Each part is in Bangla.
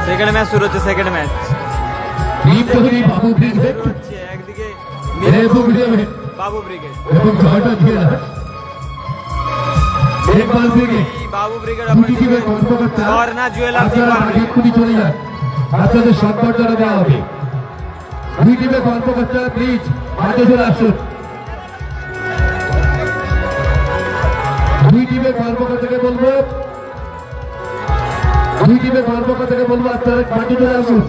সেকেন্ড ম্যাচ শুরু হচ্ছে। সেকেন্ড ম্যাচ একদিকে বাবু ব্রিগেড বাবু ব্রিগেড ঝর্ণা জুয়েলার্স চলে যান, আপনাদের সম্বর্ধনা দেওয়া হবে। দুই টিমের কর্মকর্তা প্লিজ মাঠে চলে আসুন। দুই টিমের কর্মকর্তাকে বলবো আপনারা মাঠে চলে আসুন।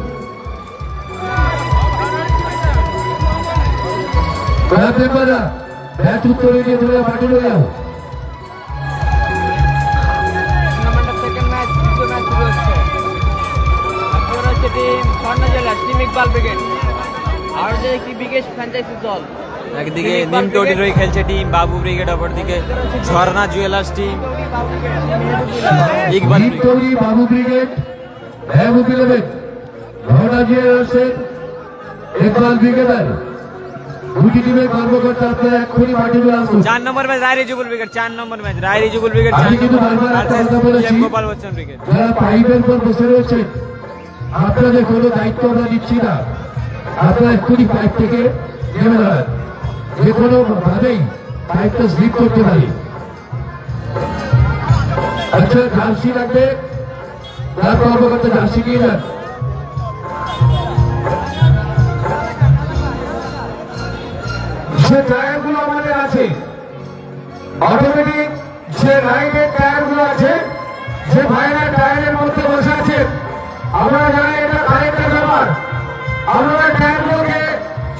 ব্যাচ উত্তরে নিয়ে চলে যাও, মাঠে চলে যাও। সেকেন্ড ম্যাচ দ্বিতীয় ম্যাচ শুরু হচ্ছে। টিম ঝর্ণা জুয়েলার্স, টিম ইকবাল ব্রিগেড আর কি বিগেস্ট ফ্র্যাঞ্চাইজি দল। একদিকে নিম টোটির হয়ে খেলছে টিম বাবু ব্রিগেড, অপরদিকে ঝর্ণা জুয়েলার্স টিম ইকবাল ব্রিগেড। বাবু ব্রিগেড মেহবুব ইলেভেন, ঝর্ণা জুয়েলার্সের ইকবাল ব্রিগেডার। দুটি টিমের কর্মকর্তা আপনারা এক্ষুনি মাঠে চলে আসুন। 4 নম্বর ম্যাচ রায় রিজুবুল ব্রিগেড, 4 নম্বর ম্যাচ রায় রিজুবুল ব্রিগেড। আমি কিন্তু বারবার একটা কথা বলেছি, গোপাল বচ্চন ব্রিগেড। যারা পাইপের পর বসে রয়েছেন আপনাদের কোনো দায়িত্ব আমরা দিচ্ছি না। আপনারা এক্ষুনি পাইপ থেকে নেমে দাঁড়ান, যে কোনো ভাবেই পাইপটা স্লিপ করতে পারি। আচ্ছা, জার্সি লাগবে, তার কর্মকর্তা জার্সি নিয়ে যান। যে টায়ারগুলো আমাদের আছে অটোমেটিক, যে রাইডের টায়ারগুলো আছে, যে ভাইরা টায়ারের মধ্যে বসে আছে, আমরা জানি এটা কারেন্টের ব্যাপার। আমরা টায়ারগুলোকে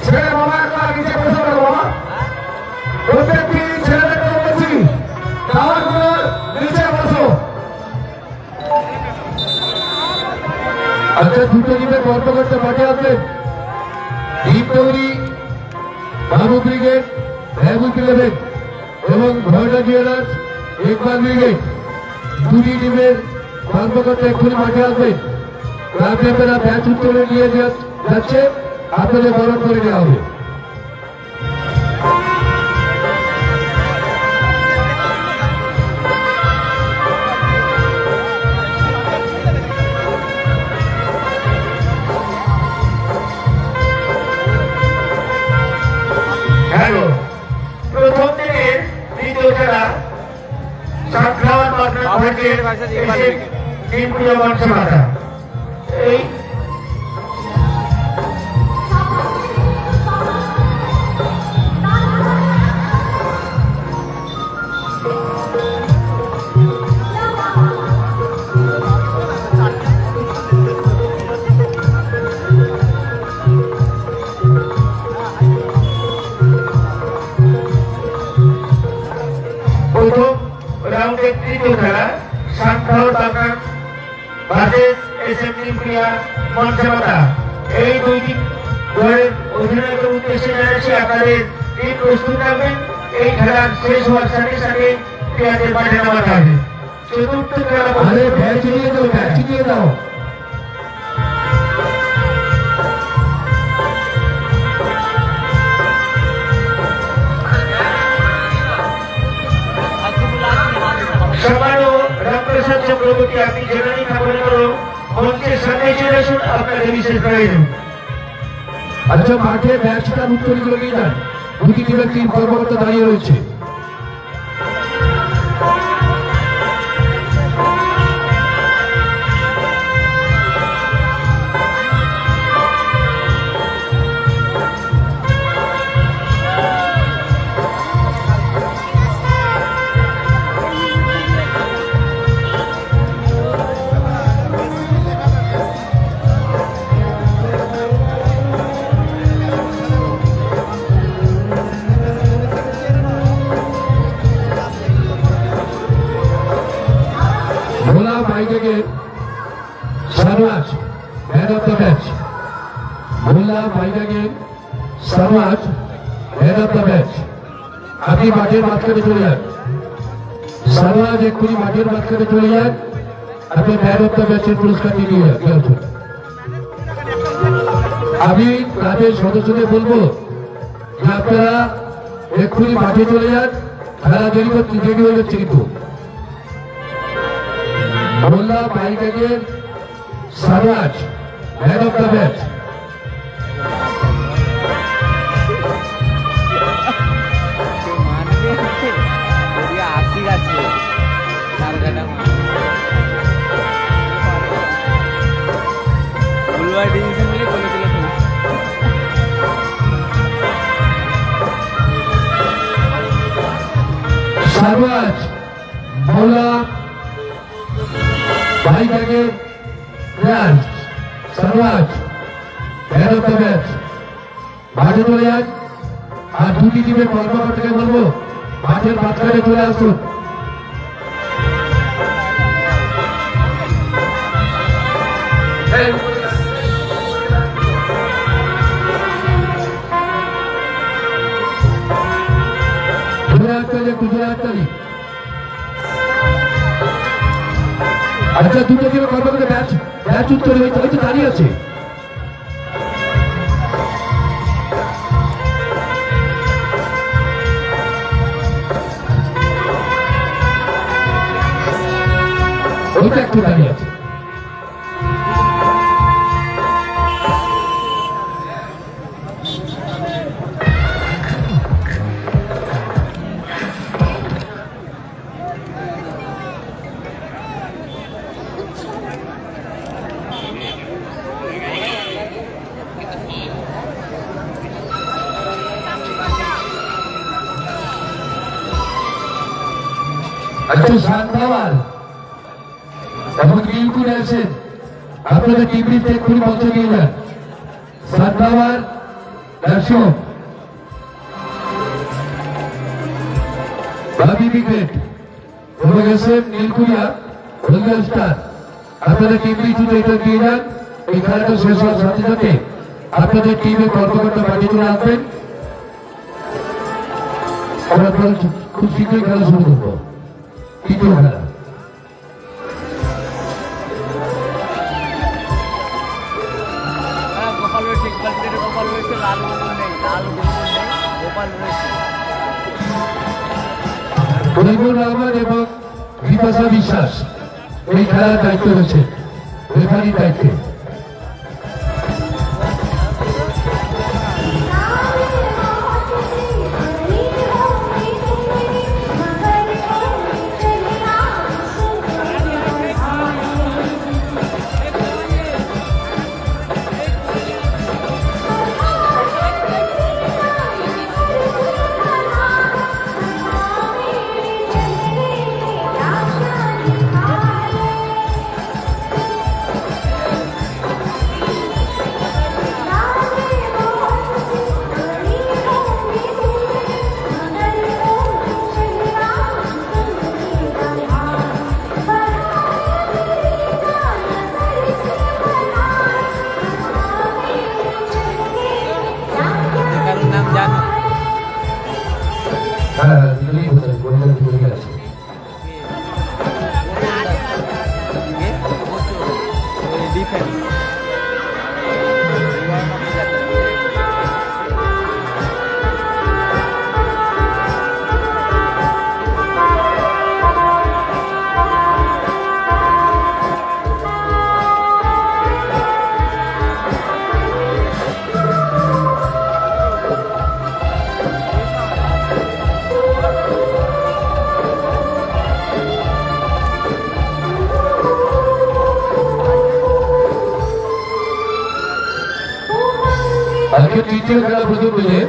ছেড়ে বাবা একবার নিচে বসে দেবো। বাবা প্রত্যেকটি ছেলেদেরকে বলছি টায়ারগুলো নিচে বসো। আচ্ছা, দুটো টিমের কর্মকর্তা মাঠে আসবেন। টিম তৈরি বাবু ব্রিগেড, মেহবুব ইলেভেন এবং ঝর্ণা জুয়েলার্স ইকবাল ব্রিগেড। দুটি টিমের কর্মকর্তা এক্ষুনি মাঠে আসবেন। আপনারা ব্যাচ উত্তরে নিয়ে যাচ্ছে, আপনাদের বরণ করে দেওয়া হবে। হ্যালো, প্রথম দিনের দ্বিতীয় খেলা সাতখাওয়ার মাঠে এই প্রথম রাউন্ডের তৃতীয় খেলা সাতখাওয়ার বাগান ভার্সেস এসএমটি প্রিয়া মঞ্চমাতা। এই দুইটি দলের অধিনায়কের উদ্দেশ্যে জানাচ্ছি আপনাদের টিম প্রস্তুত থাকবেন। এই খেলার শেষ হওয়ার সাথে সাথে প্রিয়াদের মাঠে নামাতে হবে। চতুর্থ খেলা ব্যাচ নিয়ে দাও। সামান্য রামপ্রসাদ চক্রবর্তী, আপনি জেনারেল খাবারের জন্য মঞ্চের সামনে চলে আসুন, আপনাদের বিশেষ প্রয়োজন। আচ্ছা, মাঠে ব্যাচটা উত্তরীগুলো নিয়ে যান। দুটি টিমের টিম কর্মকর্তা দাঁড়িয়ে রয়েছে। ভোলা বাইকে সারওয়াজ ম্যান অফ দ্য ম্যাচ। ভোলা বাইকে সারওয়াজ ম্যান অফ দ্য ম্যাচ। আপনি মাঠের মাঝখানে চলে যান। সারওয়াজ এক্ষুনি মাঠের মাঝখানে চলে যান, আপনি ম্যান অফ দ্য ম্যাচের পুরস্কারটি নিয়ে যান। আমি ক্লাবের সদস্যদের বলবো যে আপনারা এক্ষুনি মাঠে চলে যান, খেলা দেরি হয়ে যাচ্ছে কিন্তু। মোল্লা পাইকাগের সারাজ ম্যান অফ দ্য ম্যাচ। সারওয়াজ মোল্লা পাইকাগের সারওয়াজ ম্যান অফ দ্য ম্যাচ। মাঠে চলে যান, আর দুটি টিমের কর্মকর্তাকে বলবো মাঠের মাঝখানে চলে আসুন। আচ্ছা, দুটো টিমের কর্মকর্তা ম্যাচ উত্তরে হয়তো দাঁড়িয়ে আছে। ওইটা একটু দাঁড়িয়ে আছে। আচ্ছা, শান্তাওয়াল এবং নীলকুল আছেন, আপনাদের টিভিতে এক্ষুনি পৌঁছে গিয়ে যান। শান্তাওয়াল দর্শক বাবি উইকেট এবং এসেন নীলকুলিয়া হলদিয়া স্টার, আপনাদের টিভিতে এটা দিয়ে যান। এই খেলাটা শেষ হওয়ার সাথে সাথে আপনাদের টিমের কর্মকর্তা বাড়ি চলে আসবেন। আমরা খুব শীঘ্রই খেলা শুরু করবো। তৃতীয় খেলা তৈমুর রহমান এবং বিপাশা বিশ্বাস এই খেলার দায়িত্ব রয়েছে, রেফারির দায়িত্বে। আজকে তৃতীয় খেলা প্রথম বলে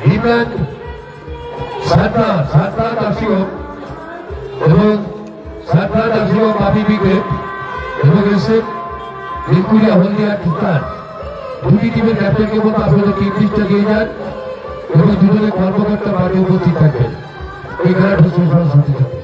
হিমল্যান্ড সাতটা দার্শিক এবং সাতটা দার্শিক বাপি উইকেট এবং এসে নীলকুলিয়া হলদিয়া স্টার, দুটি টিমের ক্যাপ্টেনকে বলতে আপনাদের টিম লিস্টটা দিয়ে যান এবং দুজনের কর্মকর্তা মাঠে উপস্থিত থাকবেন। এই খেলাটা শেষ হওয়ার সাথে সাথে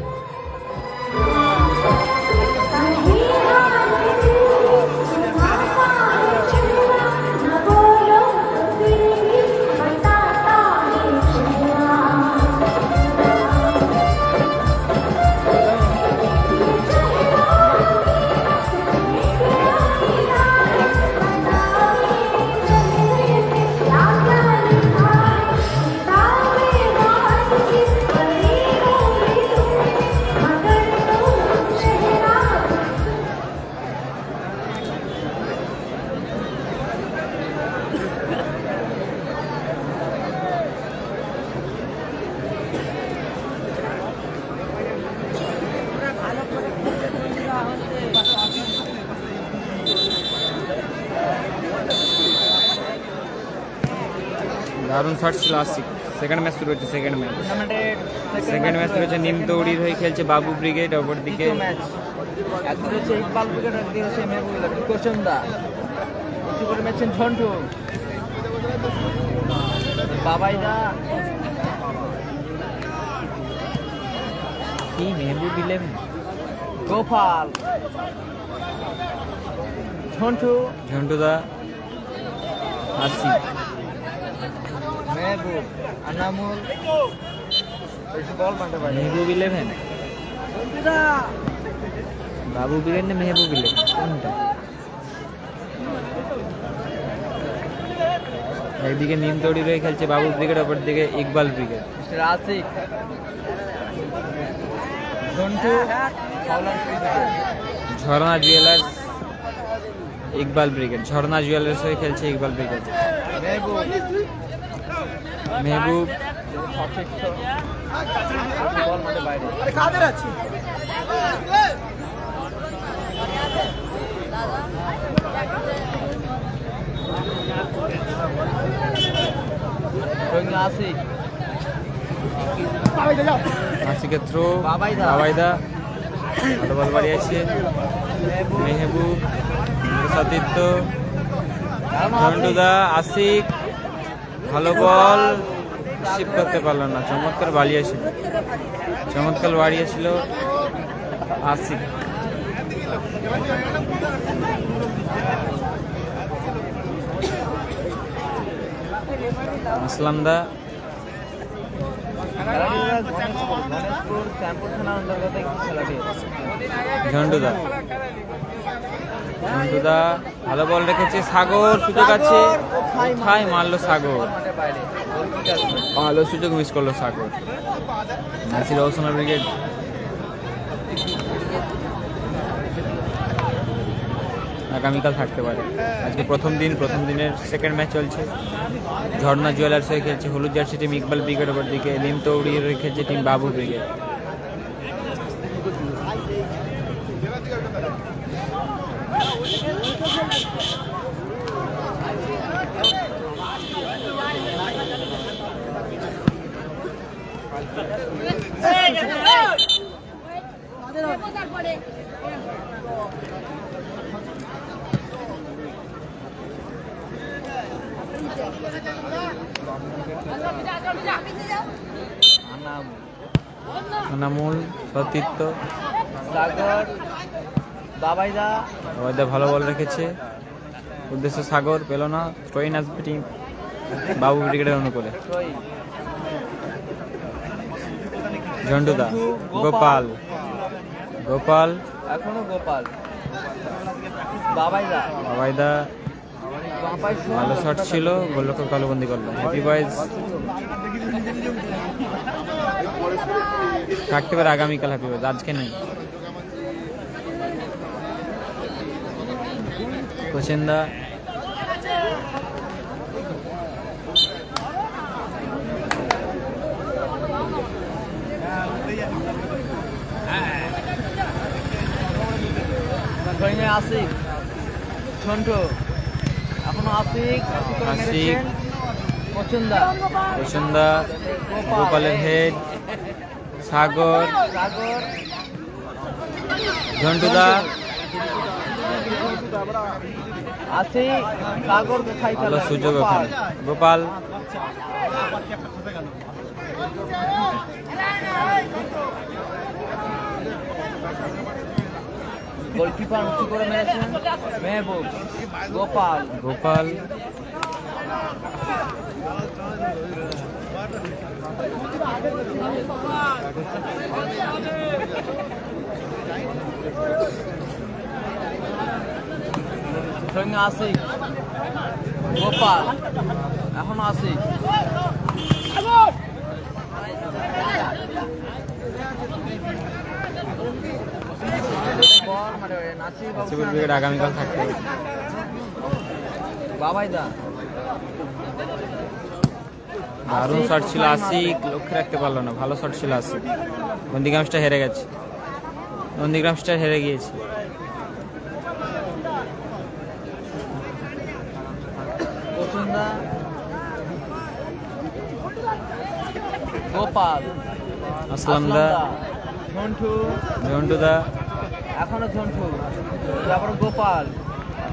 দারুণ শট ছিল আসিক। সেকেন্ড ম্যাচ শুরু হচ্ছে, সেকেন্ড ম্যাচ শুরু হচ্ছে। নিমতৌড়ির হয়ে খেলছে বাবু ব্রিগেড, অপরদিকে ম্যাচ একদিন হচ্ছে ইকবাল ব্রিগেড, একদিন হচ্ছে মেহবুব কোচন্দা, একটু করে ম্যাচেন ঝন্টু, বাবাইদা কি মেহবুব ইলেভেন, গোপাল, ঝন্টু, ঝন্টুদা, আসিক, মেহবুব, আনামুল, বেশি বল মারতে পারে। মেহবুব ইলেভেন, বাবু ব্রিগেড না মেহবুব ইলেভেন কোনটা? একদিকে নিমতৌড়ি রয়ে খেলছে বাবু ব্রিগেড, অপরদিকে ইকবাল ব্রিগেড। মিস্টার আসিক, ঝন্টু, হাওলার cricket, Jharna jewellers, Iqbal brigade. Jharna jewellers হয়ে খেলছে ইকবাল ব্রিগেড। মেহবুব, মেহবুব, সঠিক বল মারতে বাইরে। আসিক, আসিকের থ্রো, বাবাইদা। বাবাইদা ভালো বল বাড়িয়েছে। মেহবুব, সতীর্থ, ঝন্টুদা, আসিক ভালো বল রিসিভ করতে পারলো না। চমৎকার বাড়িয়েছিল, চমৎকার বাড়িয়েছিল আসিক। আসলামদা, গণেশপুর শ্যামপুর থানার অন্তর্গত একটি খেলাটি। ঝন্টুদা, ঝন্টুদা ভালো বল রেখেছে। সাগর, সুযোগ আছে, কোথায় মারলো সাগর, মাঠের বাইরে গোলকিক আছে। ভালো সুযোগ মিস করলো সাগর। নাসির ওসমান ব্রিগেড আগামীকাল থাকতে পারে। আজকে প্রথম দিনের সেকেন্ড ম্যাচ চলছে। ঝর্ণা জুয়েলার্স হয়ে খেলছে হলুদ জার্সি টিম ইকবাল ব্রিগেড, অপরদিকে নিমতৌড়ি হয়ে খেলছে টিম বাবু ব্রিগেড। আনামুল, সতীর্থ, সাগর, বাবাইদা, বাবাইদা ভালো বল রেখেছে। উদ্দেশ্য সাগর, পেল না। ট্রয়িন আসবে টিম বাবু ব্রিগেডের অনুকূলে। ট্রয়ি, ঝন্টুদা, গোপাল, গোপাল, এখনো গোপাল, বাবাইদা, বাবাইদা বাবাই ভালো শট ছিল, গোলরক্ষক তালুবন্দি করলো। হ্যাপি বয়েজ থাকতে পারে আগামীকাল। হ্যাপি বয়েজ আজকে নেই। কোচেন্দা, ট্রয়িংয়ে আসিক, ঝন্টু, এখনো আসিক, আসিক, পছন্দা, কোচেন্দা, গোপালের হেড, সাগর, সাগর, ঝন্টুদা, আসিক, সাগর কোথায় ভালো খেলা? সুযোগ গোপাল, ওখানে। গোপাল, গোলকিপার উঁচু করে মেরেছেন মেহবুব, গোপাল, গোপাল, সঙ্গে আসিক, গোপাল, এখনো আসিক, বল মারে নাসির বাবু, সিভিল ব্রিগেড আগামীকাল থাকতে পারে। বাবাইদা, দারুণ শট ছিল আসিক, লক্ষ্য রাখতে পারলো না। ভালো শট ছিল আসিক। নন্দীগ্রামসটা হেরে গেছে, নন্দীগ্রামসটা হেরে গিয়েছে। পছন্দা, গোপাল, আসলাম দা, ঝন্টু, ঝন্টু দা, এখনো ঝন্টু, তারপর গোপাল,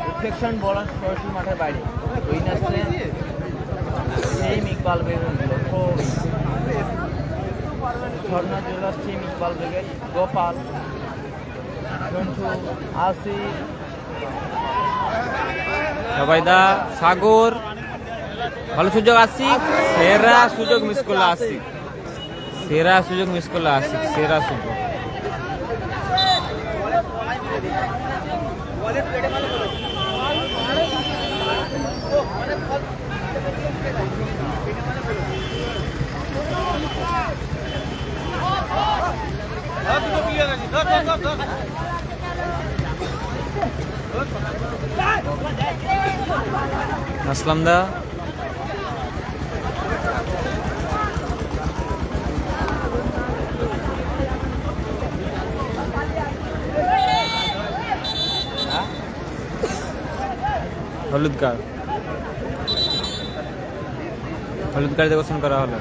রিফ্লেকশন বলার সরাসরি মাঠের বাইরে। উইন আসছে team Iqbal brigade, Jharna jewellers team Iqbal brigade, Gopal, Jhantu, Asif, সবাই দা, সাগর, ভালো সুযোগ আসিক, সেরা সুযোগ মিস করলো আসিক, সেরা সুযোগ মিস করলো আসিক, সেরা সুযোগ। আসলাম দা, হলুদ কার্ড, হলুদ কার্ড ঘোষণা করা হলো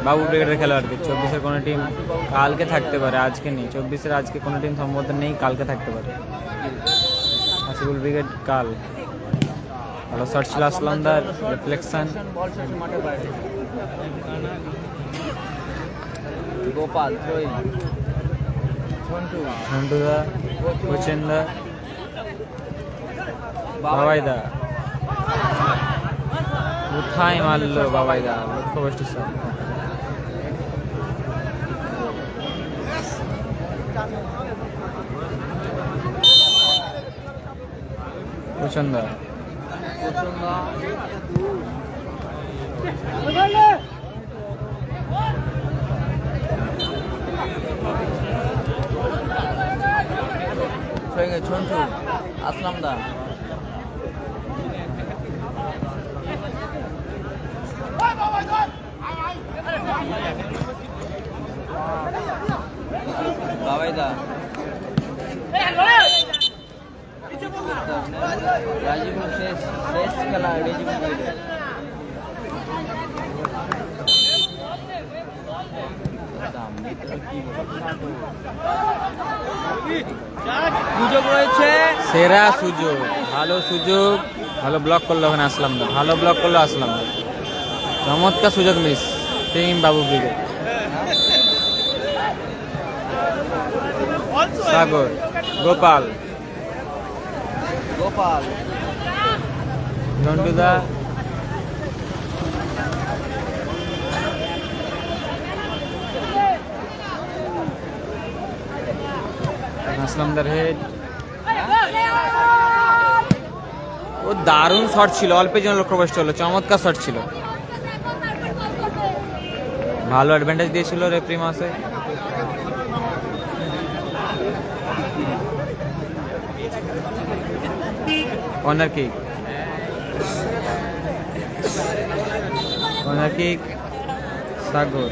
বাবু ব্রিগেডের খেলোয়াড়কে। 24-এর কোনো টিম কালকে থাকতে পারে, আজকে নেই। 24-এর আজকে কোনো টিম সম্ভবত নেই, কালকে থাকতে পারে। আসিফুল ব্রিগেড কাল। ভালো শট ছিল আসলামদার, রিফ্লেকশন। বল শেষ মাঠের বাইরে। গোপাল, ত্রয়ী, ঝন্টু, ঝন্টুদা, কোচেন্দা, বাবাইদা, কোথায় মারলো বাবাইদা, লক্ষ্যভ্রষ্ট শট। কোচেন্দা, প্রচন্ডা, ঝন্টু, আসলাম দা, বাবাইদা, রাজীবুল শেষ শেষ খেলা রাজীবুল সুযোগ রয়েছে, সেরা সুযোগ, ভালো সুযোগ, ভালো ব্লক করলো ওখানে আসলাম দা, ভালো ব্লক করলো আসলাম দা, চমৎকার সুযোগ মিস টিম বাবু ব্রিগেড। সাগর, গোপাল, গোপাল, ঝন্টুদা, আসলামদার হেড। ও দারুণ শট ছিল, অল্পের জন্য লক্ষ্যভ্রষ্ট হলো, চমৎকার শট ছিল, ভালো অ্যাডভান্টেজ দিয়েছিল রেফারি মাসে। কর্নার কিক, কর্নার কিক, সাগর,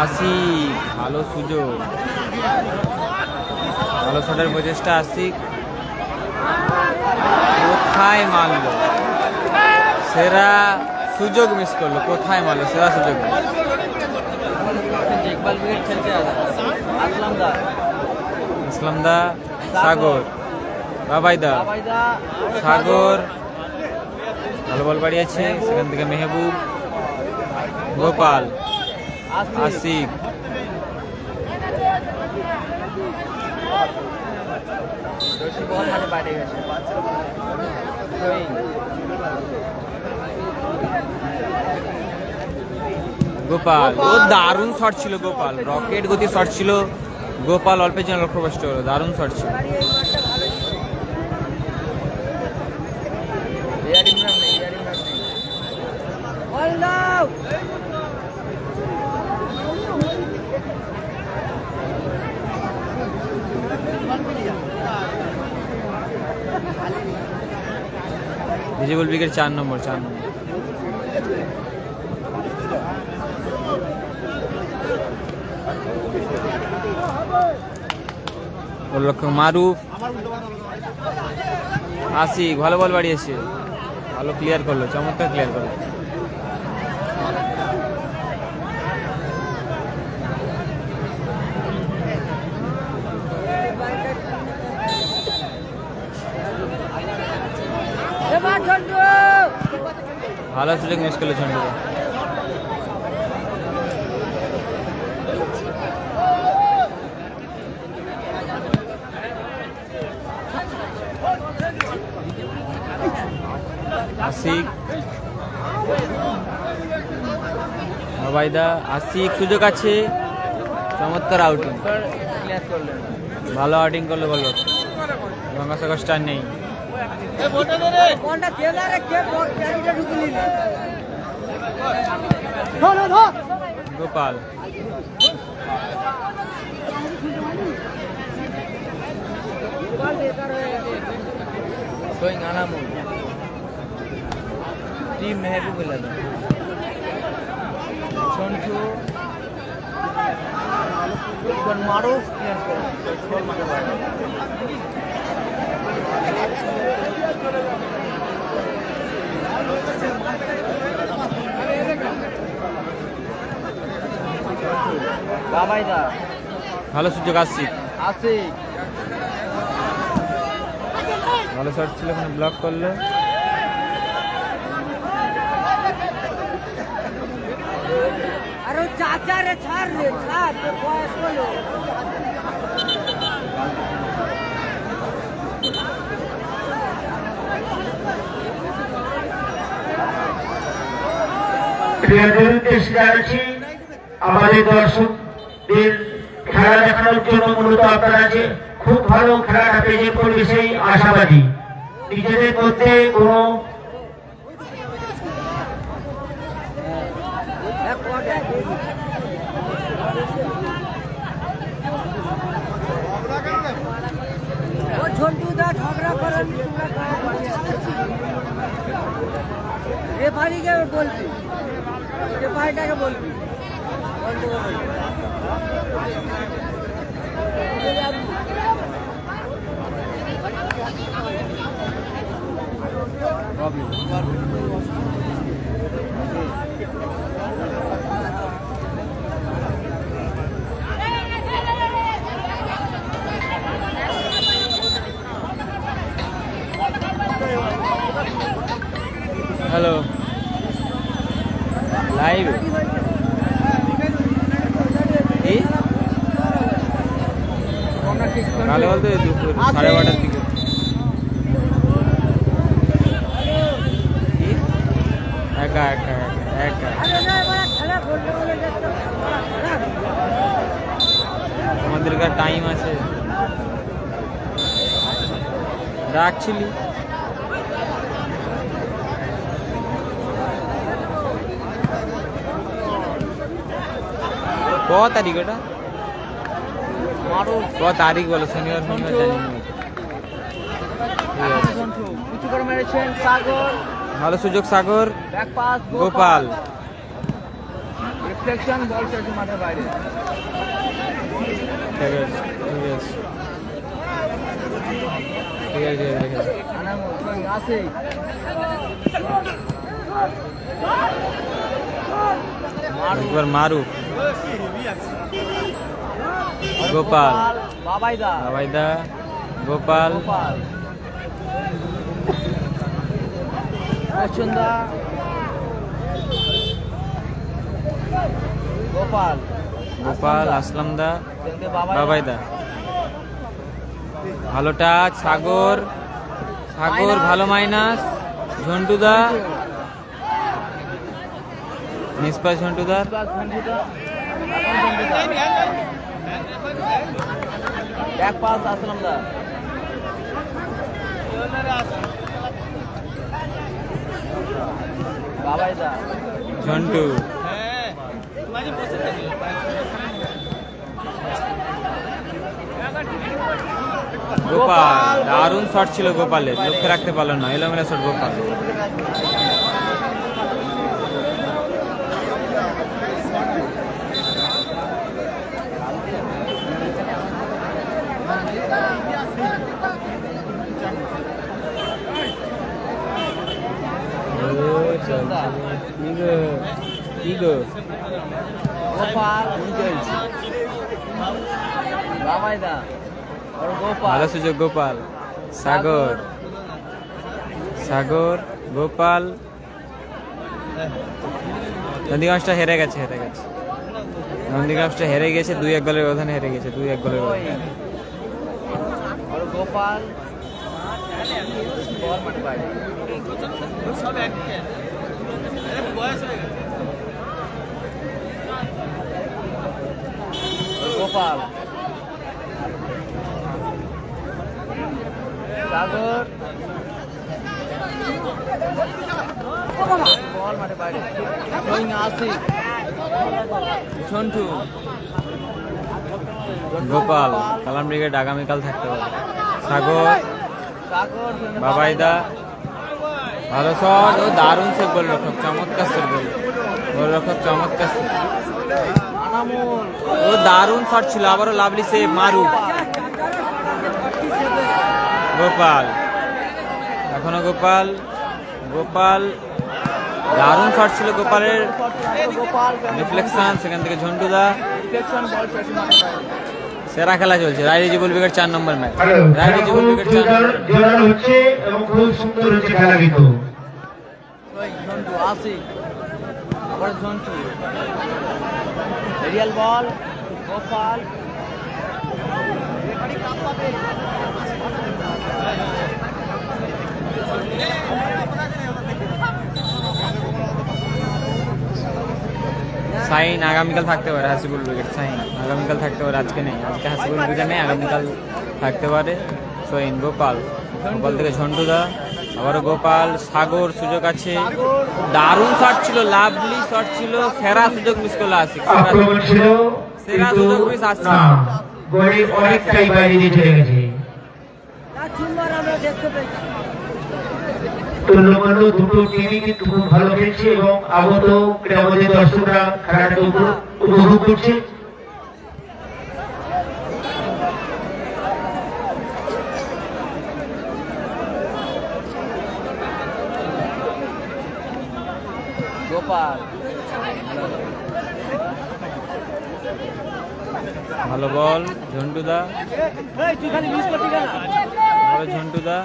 আসিক, ভালো সুযোগ, ভালো শটের প্রচেষ্টা আসিক, কোথায় মারলো, সেরা সুযোগ মিস করলো, কোথায় মারলো, সেরা সুযোগ। ইকবাল ব্রিগেড খেলতে আসলাম দা, ইসলাম দা, সাগর, বাবাইদা, বাবাইদা, সাগর, ভালো বল বাড়িয়েছে, সেখান থেকে মেহবুব, গোপাল, আসিক, বল মাঠে বাইরে গেছে, ত্রয়ী, গোপাল, ও দারুণ শট ছিল গোপাল, রকেট গতির শট ছিল গোপাল, অল্পের জন্য লক্ষ্যভ্রষ্ট হলো, দারুণ শট ছিল। এয়ার ইমরান নেই, এয়ার ইমরান নেই, বল দাও, ভিজিবল ব্রিগেড 4 নম্বর, 4 নম্বর। গোলরক্ষক মারুফ, আসিক, ভালো বল বাড়িয়েছে, ভালো ক্লিয়ার করলো, চমৎকার ক্লিয়ার করলো। ভালো সুযোগ মিস করলো ঝন্টু। আশিক, ওবায়দা, আশিক সুযোগ আছে, চমৎকার আউটিং, ক্লিয়ার করলেন। ভালো আউটিং করলো বলবো। গঙ্গাসাগর স্টার নেই। গোপাল, গোয়িং আনামুল, টিম মেহবুবুল্লাহ, সন্টু, মারুফ ক্লিয়ার করলেন। ছোট মাঠে বাইরে। বাবাইদা, ভালো সুযোগ আশিক, আশিক, ভালো শট ছিল, ওখানে ব্লক করলো। আরে চাচা রে ছাড় রে ছাড়, তোর বয়স হলো। প্রিয়দের উদ্দেশ্যে জানাচ্ছি, আমাদের দর্শকদের খেলা দেখানোর জন্য মূলত আপনারা যে খুব ভালো খেলাটা পেয়ে করবে সেই আশাবাদী। নিজেদের মধ্যে কোনো ও ঝন্টু দা ঝগড়া করেন, রেফারিকে বলবি, রেফারিটাকে বলবি, বন্ধুকে বলবি। হ্যালো, লাইভ কালে বলতে দুপুর 12:30টার দিকে। একা একা একা একা আরে না, এবার খেলা করতে বলে দেখতে আমাদের কাছে টাইম আছে, ডাকছিলি। ক তারিখ ওটা? মারুফ, ক তারিখ বলো? শনিবার শনিবার জানি না। ঠিক আছে। সন্টু উঁচু করে মেরেছেন। সাগর, ভালো সুযোগ সাগর, ব্যাক পাস গোপাল, রিফ্লেকশন, বল চলছে মাঠের বাইরে। ঠিক আছে ঠিক আছে ঠিক আছে ঠিক আছে। আনামুল, গোয়িং আশিক, একবার মারুফ, গোপাল, বাবাইদা, আবাইদা, গোপাল, গোপাল, অচন্দা, গোপাল, গোপাল, আসলামদা, দেখতে বাবাইদা, ভালো টাচ, সাগর, সাগর ভালো মাইনাস, ঝন্টুদা, নিষ্পাস ঝন্টুদার, ব্যাক পাস আসলামদা, বাবাইদা, ঝন্টু, গোপাল, দারুণ শট ছিল গোপালের, লক্ষ্যে রাখতে পারলো না, এলোমেলো শট গোপাল। কি গো গোপাল চলছে বাবাইদা আর গোপাল ভালো সুযোগ গোপাল সাগর সাগর গোপাল নন্দীগ্রামটা হেরে গেছে নন্দীগ্রামটা হেরে গেছে 2-1 গোলের ব্যবধানে হেরে গেছে 2-1 গোলের ব্যবধানে। আর গোপাল বল মাঠে বাইরে গোপাল সাগর বল মাঠে বাইরে আসি ঝন্টু গোপাল কালাম ব্রিগেড আগামীকাল থাকতে পারে সাগর সাগর বাবাইদা ভালো শট ও দারুণ সেভ গোলরক্ষক চমৎকার সেভ গোলরক্ষক চমৎকার সেভ আনামুল ও দারুণ শট ছিল আবারও লাভলি সেভ মারু গোপাল এখনো গোপাল গোপাল দারুণ শট ছিল গোপালের গোপাল রিফ্লেকশন সেখান থেকে ঝন্টুদা রিফ্লেকশন বল শেষ মাঠে বাইরে সেরা খেলা চলছে রায়রিজি বুল ব্রিগেড 4 নম্বর ম্যাচ হ্যালো রায়রিজি বুল ব্রিগেড 4 নম্বর জোরালো হচ্ছে এবং খুব সুন্দর হচ্ছে খেলা কিন্তু ঝন্টু আসি আবার ঝন্টু এরিয়াল বল গোপাল সাইন আগামীকাল থাকতে পারে হাসিবুল ব্রিগেড সাইন আগামীকাল থাকতে পারে আজকে নেই আজকে হাসিবুল ব্রিগেড নেই আগামীকাল থাকতে পারে সাইন গোপাল গোপাল থেকে ঝন্টুদা আবারও গোপাল সাগর সুযোগ আছে দারুণ শট ছিল লাভলি শট ছিল সেরা সুযোগ মিস করলো আশিক আক্রমণ ছিল সেরা কিন্তু সুযোগ মিস আসছে না গোলে অনেকটাই বাইরে দিয়ে চলে গেছে তার চুম্বন আমরা দেখতে পেয়েছি তুল্যমান্য দুটো টিমই কিন্তু খুব ভালো খেলছে এবং আগত ক্রীড়ামন্ত্রী দর্শকরা খেলাটাকে উপভোগ করছে গোপাল ভালো বল ঝন্টুদা তুই খালি মিস করবি কেন ভালো ঝন্টুদা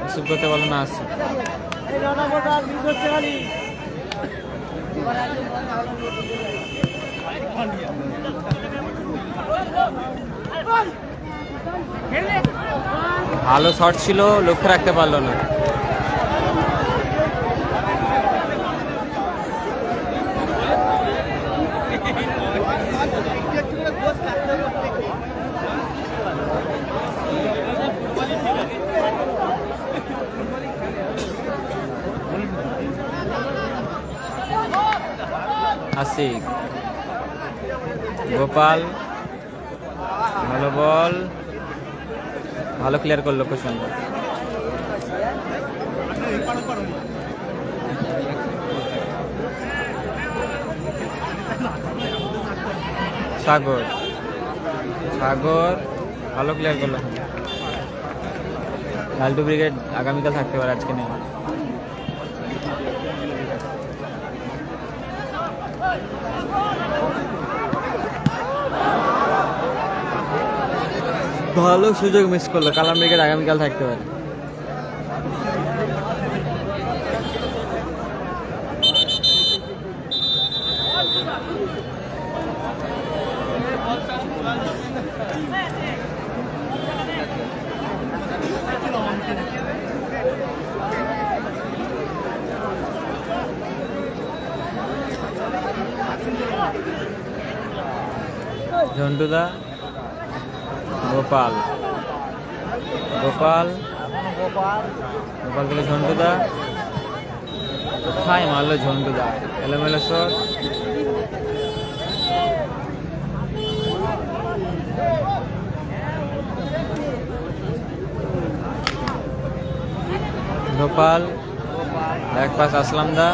রিসিভ করতে পারলো না আসছে এই রানা মোটা মিস হচ্ছে খালি ভালো শট ছিল লক্ষ্য রাখতে পারলো না আশিক গোপাল ভালো বল ভালো ক্লিয়ার করলো খুব সুন্দর সাগর সাগর ভালো ক্লিয়ার করলো লালটু ব্রিগেড আগামীকাল থাকতে পারে আজকে নেই ভালো সুযোগ মিস করলো কালাম ব্রিগেড আগামীকাল থাকতে পারে ঝন্টুদা গোপাল গোপাল গোপাল গোপাল থেকে ঝন্টুদা কোথায় মারলো ঝন্টুদা এলোমেলো শট গোপাল এক পাস আসলাম দা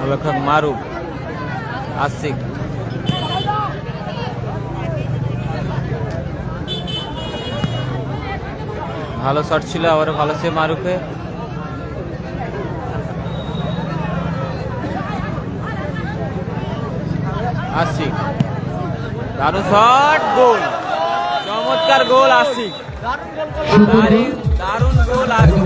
গোলরক্ষক মারুফ আশিক ভালো শট ছিল, আবারও ভালো সেভ মারুফে। আশিক, দারুণ শট, গোল, চমৎকার গোল আশিক, দারুণ গোল আশিক,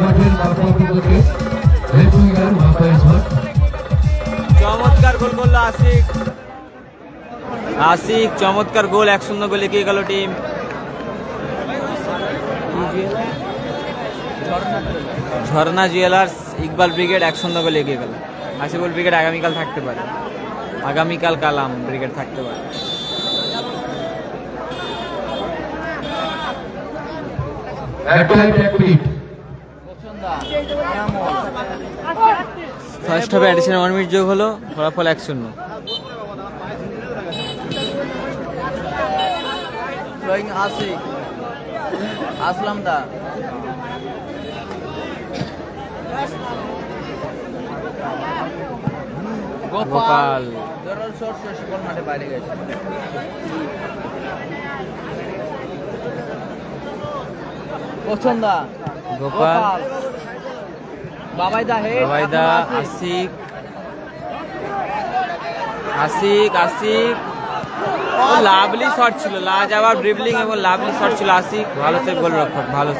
চমৎকার গোল করলো আশিক। আশিক চমৎকার গোল, 1-0 গোলে এগিয়ে গেল টিম। ঝর্ণা জুয়েলার্স ইকবাল ব্রিগেড 1-0 গোলে এগিয়ে গেল। হাসিবুল ব্রিগেড আগামীকাল থাকতে পারে, আগামীকাল কালাম ব্রিগেড থাকতে পারে। ফার্স্ট হাফে অ্যাডিশনাল 1 মিনিট যোগ হলো, ফলাফল 1-0। ফ্লোয়িং আশিক, আসলাম দা, গোপাল, জোরাল শট শেষে বল মাঠে বাইরে গেছে। পছন্দা, গোপাল, বাবাইদা হেড, বাবাইদা, আশিক, আশিক, আশিক, লাভলি শট ছিল, লাজবাব ড্রিবলিং এবং লাভলি শট ছিল আশিক। ভালো সে গোল রক্ষক, ভালো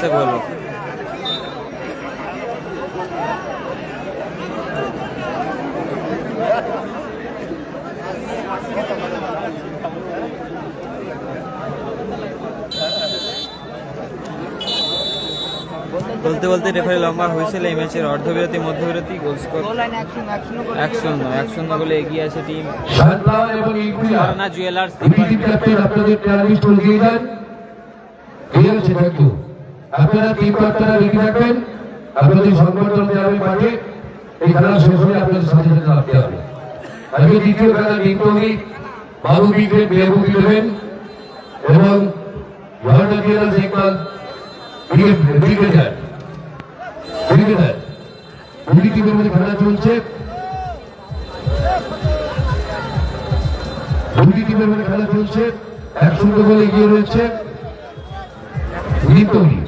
সে গোল রক্ষক। বলতে বলতে রেফারি লম্বা হয়েছিল। এই ম্যাচের অর্ধবিরতি মধ্যবিরতি, গোল স্কোর 1-0 গোলে এগিয়ে আছে টিম ঝর্ণা জুয়েলার্স। আপনারা টিম কর্তারা রেডি থাকবেন, আপনাদের সংগঠন দেওয়ার মাঠে এই খেলা শেষ হলে আপনাদের সাথে সাথে লাগতে হবে। আজকে দ্বিতীয় খেলা নিত্যমি বাবু ব্রিগেড বেবু ব্রিগেড এবং ঝর্ণা জুয়েলার্স ইকবাল ব্রিগেডার দুই টিমের মধ্যে খেলা চলছে। দুই টিমের মধ্যে খেলা চলছে, 1-0 গোলে এগিয়ে রয়েছে নিত্যমি।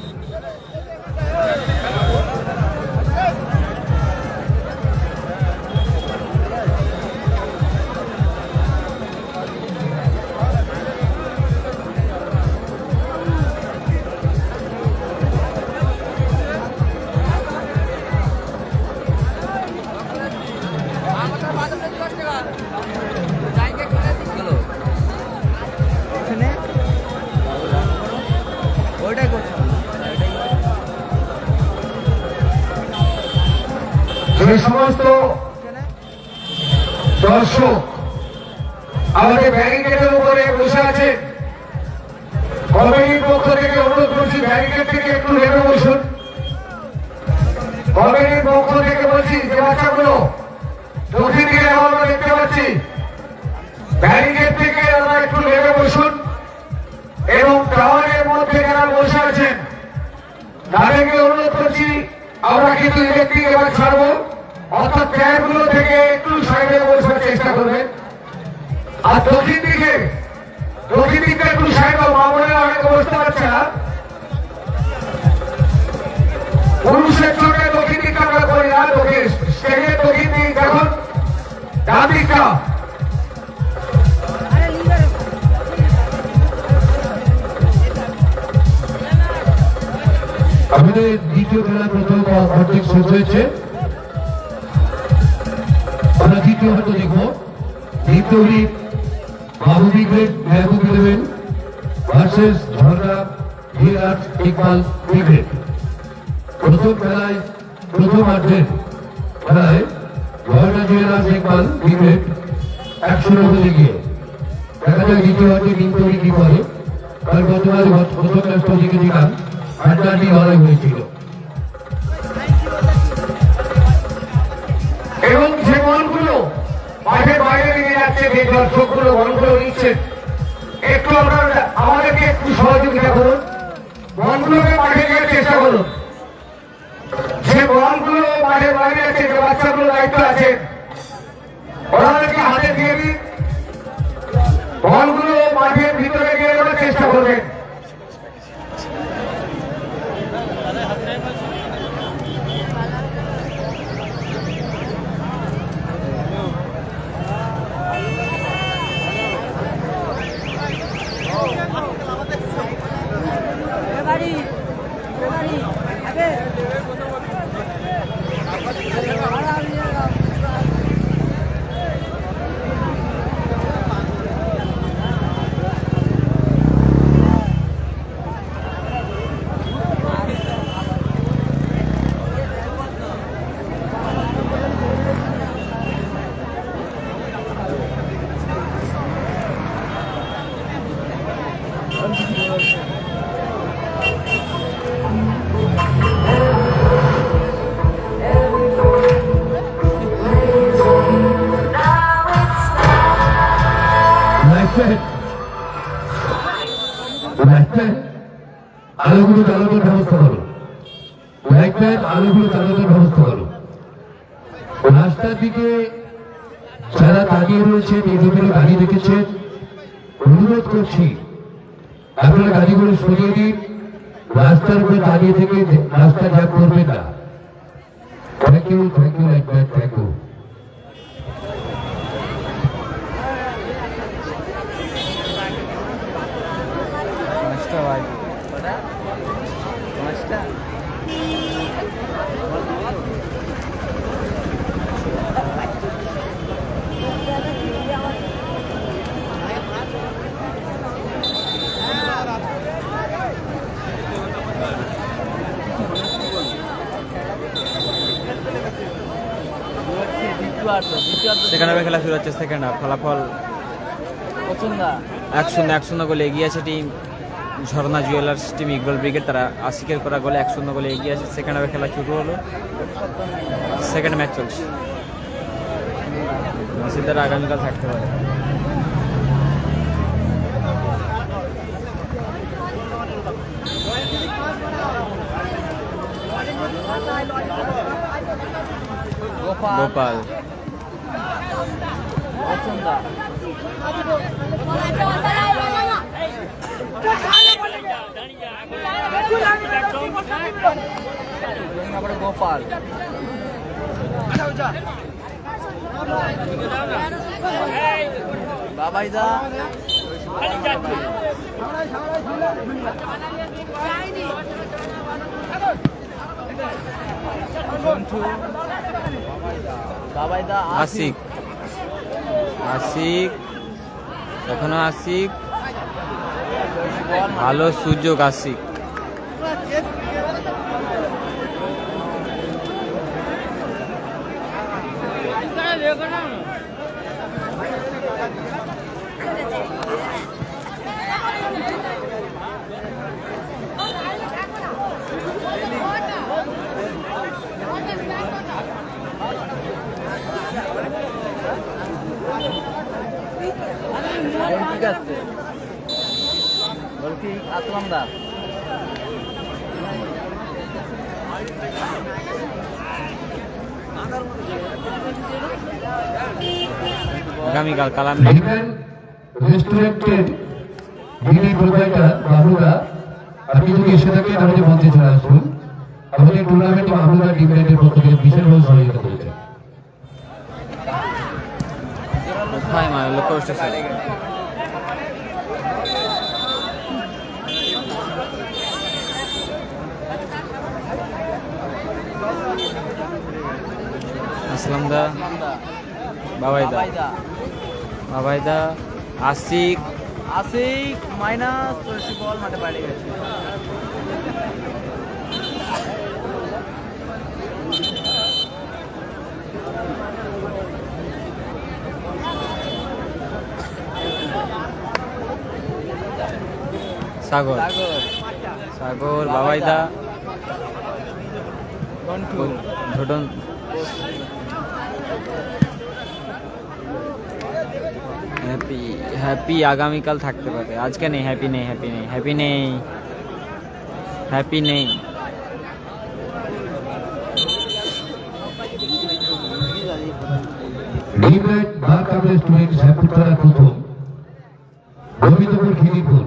ওইটাই করছে। যে সমস্ত দর্শক আমাদের ব্যারিকেডের উপরে বসে আছে, কমিটির পক্ষ থেকে অনুরোধ করছি ব্যারিকেড থেকে একটু নেমে বসুন। কমিটির পক্ষ থেকে বলছি যে বাচ্চাগুলো দক্ষিণ দিকে আমরা দেখতে পাচ্ছি, ব্যারিকেড থেকে আমরা একটু নেমে বসুন এবং টাওয়ারের মধ্যে যারা বসে আছেন তাদেরকে অনুরোধ করছি আমরা কিন্তু ইলেকট্রিক এবার ছাড়বো, অর্থাৎ ট্যাবগুলো থেকে একটু সাইডে বসার চেষ্টা করবেন। আর দক্ষিণ দিকটা একটু সাইড মামলা অনেক বসতে পারছে না, পুরুষের চোখে দক্ষিণ দিকটা আমরা করি না, স্টেজের দক্ষিণ দিক দেখুন, ডান দিকটা। আমাদের দ্বিতীয় খেলা প্রথম অর্ধেক শেষ হয়েছে, আমরা দ্বিতীয় হয়তো দেখবো দ্বিতীয় বাবু ব্রিগেড মেহবুব ইলেভেন ভার্সেস ঝর্ণা জুয়েলার্স ইকবাল ব্রিগেড। প্রথম খেলায় প্রথমার্ধের খেলায় ঝর্ণা জুয়েলার্স ইকবাল ব্রিগেড 1-0 গোলে এগিয়ে। দেখা যায় দ্বিতীয় অর্ধে নিত্যমি কি করে, কারণ গতকাল প্রথম ম্যাচটা জিতেছিলাম, আড্ডাটি লড়াই হয়েছিল এবং যে বলগুলো মাঠের বাইরে নিয়ে যাচ্ছে, যে দর্শকগুলো বলগুলো নিচ্ছে, একটু আপনারা আমাদেরকে একটু সহযোগিতা করুন, বলগুলোকে মাঠে নেওয়ার চেষ্টা করুন। যে বলগুলো মাঠের বাইরে আছে, যে বাচ্চাগুলো দায়িত্ব আছে ওনাদেরকে হাতে দিয়ে দিন, বলগুলো মাঠের ভিতরে গিয়ে চেষ্টা করবেন। লাইটম্যান আলোগুলো চালানোর ব্যবস্থা করো, লাইটম্যান আলোগুলো চালানোর ব্যবস্থা করো। রাস্তার দিকে যারা দাঁড়িয়ে রয়েছেন, এলোমেলো গাড়ি রেখেছেন, অনুরোধ করছি আপনারা গাড়িগুলো সরিয়ে দিন। রাস্তার উপরে দাঁড়িয়ে থেকে রাস্তা জ্যাম করবেন না। Thank you lightman, thank you. পাঁচটা বাজে। কটা? পাঁচটা? সেকেন্ড হাফে খেলা শুরু হচ্ছে। সেকেন্ড হাফ ফলাফল পছন্দ 1-0 গোলে এগিয়ে আছে টিম ঝর্ণা জুয়েলার্স, টিম ইকবাল ব্রিগেড। তারা আশিকের করা গোলে 1-0 গোলে এগিয়ে আছে। সেকেন্ড হাফে খেলা শুরু হলো, সেকেন্ড ম্যাচ চলছে। নাসিরদার আগামীকাল থাকতে পারে। গোপাল পছন্দ গোপাল বাবাইদা বাবাইদা আশিক, এখনো আশিক, ভালো সুযোগ আশিক। ঠিক আছে বলছি আসলাম দা আগামীকাল কালাম রেস্টুরেন্টের যিনি প্রোভাইডার বাবুদা, আপনি যদি এসে থাকেন আমাদের মঞ্চে চলে আসুন। আমাদের টুর্নামেন্টে বাবুদা ডিভিডেন্টের পক্ষ থেকে বিশেষভাবে সহযোগিতা করেছেন। কোথায় মা লক্ষ্য স্টেশন? আসলাম দা, বাবাইদা, বাবাইদা, আশিক, আশিক মাইনাস বল মাঠে বাইরে গেছে। সাগর, সাগর, বাবাইদা, ঝোটন, হ্যাপি, হ্যাপি আগামীকাল থাকতে পারে, আজকে নেই। হ্যাপি নেই, হ্যাপি নেই, হ্যাপি নেই, হ্যাপি নেই। ডিভিডেন্ট বার কাপের স্টুডেন্ট সাপুতারা প্রথম, গোবিন্দপুর খিদিপুর।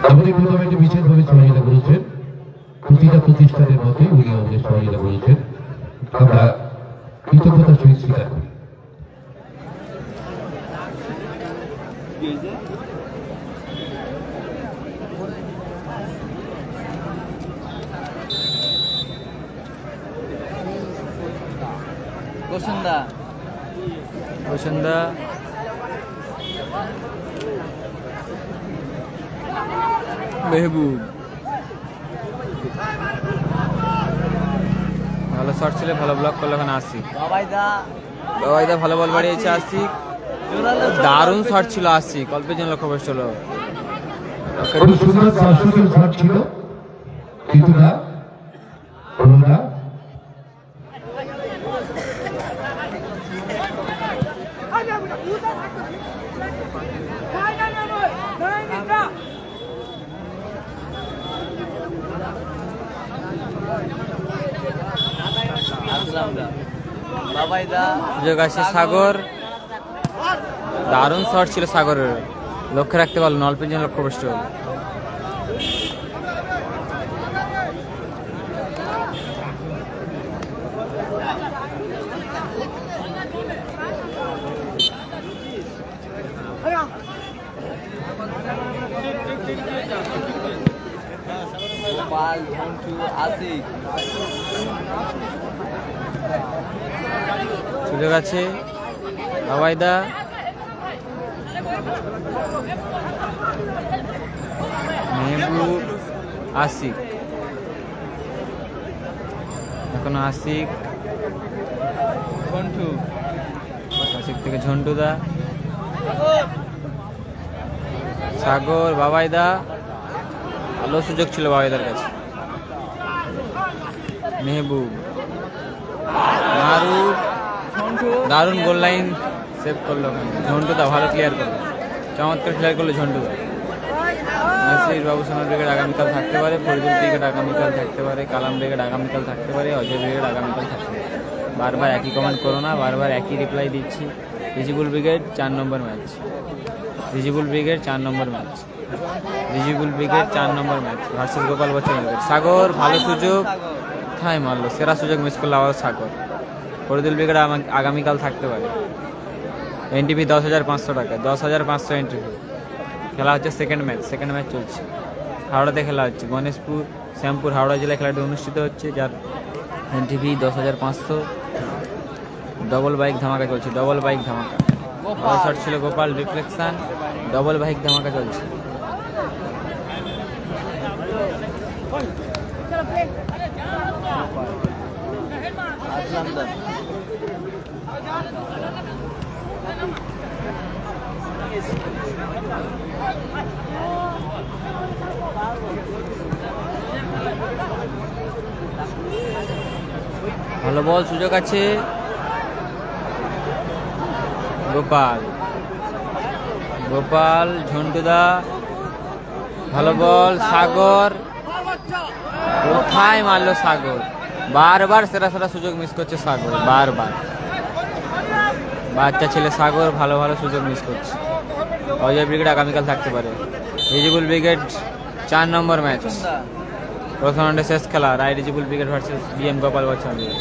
আমাদের টুর্নামেন্টে বিশেষভাবে সহযোগিতা করেছেন প্রতিটা প্রতিষ্ঠানের মধ্যে উনি আমাদের সহযোগিতা করেছেন, আমরা কৃতজ্ঞতার সহিত স্বীকার করি। গোসন্দা পছন্দা, মেহবুব, ভালো শট ছিল, ভালো ব্লক করলো। এখন আশিক, বাবাইদা বাবাইদা ভালো বল বাড়িয়েছে। আশিক দারুণ শট ছিল, আশিক অল্পের জন্য লক্ষ্য বসে ছিল। খুব সুন্দর শাসকের শট ছিল, কিন্তু না হলো না। আসলাম দা বাবাই দা সুযোগ আছে সাগর, দারুণ শট ছিল সাগরের, লক্ষ্য রাখতে পারলো, অল্পের জন্য লক্ষ্যভ্রষ্ট হলো। গোপাল ঝন্টু আশিক সুযোগ আছে বাবাইদা, মেহবুব, আশিক, এখনো আশিক, ঝন্টু আশিক থেকে ঝন্টুদা, সাগর, বাবাইদা, ভালো সুযোগ ছিল বাবাইদার কাছে, মেহবুব, মারুফ, ঝন্টু দারুণ গোল লাইন সেভ করলো ঝন্টুদা, ভালো ক্লিয়ার করলো, চমৎকার ক্লিয়ার করলো ঝন্টুদা। নাসির বাবু সোনার ব্রিগেড আগামীকাল থাকতে পারে, ফরিদুল ব্রিগেড আগামীকাল থাকতে পারে, কালাম ব্রিগেড আগামীকাল থাকতে পারে, অজয় ব্রিগেড আগামীকাল থাকতে পারে। বারবার একই কমেন্ট করো না, বারবার একই রিপ্লাই দিচ্ছি। রিজিবুল ব্রিগেড 4 নম্বর ম্যাচ, রিজিবুল ব্রিগেড 4 নম্বর ম্যাচ, রিজিবুল ব্রিগেড 4 নম্বর match versus Gopal Bachchan brigade. Sagar ভালো সুযোগ, কোথায় মারলো, সেরা সুযোগ মিস করলো আবার সাগর। ফরিদুল ব্রিগেড আগামীকাল থাকতে পারে। এনটিভি 10,500 টাকা, 10,500 এন্ট্রি। খেলা হচ্ছে সেকেন্ড ম্যাচ চলছে, হাওড়াতে খেলা হচ্ছে, গণেশপুর শ্যামপুর হাওড়া জেলায় খেলাটি অনুষ্ঠিত হচ্ছে, যার এনটিভি 10,500। ডবল বাইক ধামাকা চলছে, ডবল বাইক ধামাকা, ভালো শট ছিল গোপাল, রিফ্লেকশন, ডবল বাইক ধামাকা চলছে। আসলাম দা ভালো বল, সুযোগ আছে গোপাল, গোপাল, ঝন্টুদা, ভালো বল, সাগর, কোথায় মারলো সাগর, বারবার সেরা সেরা সুযোগ মিস করছে সাগর, বারবার। বাচ্চা ছেলে সাগর ভালো ভালো সুযোগ মিস করছে। অজয় ব্রিগেড আগামীকাল থাকতে পারে। রিজিবুল ব্রিগেড 4 নম্বর ম্যাচ, প্রথম রাউন্ডে শেষ খেলা, Roy Rezibul brigade versus BM Gopal Bachchan brigade.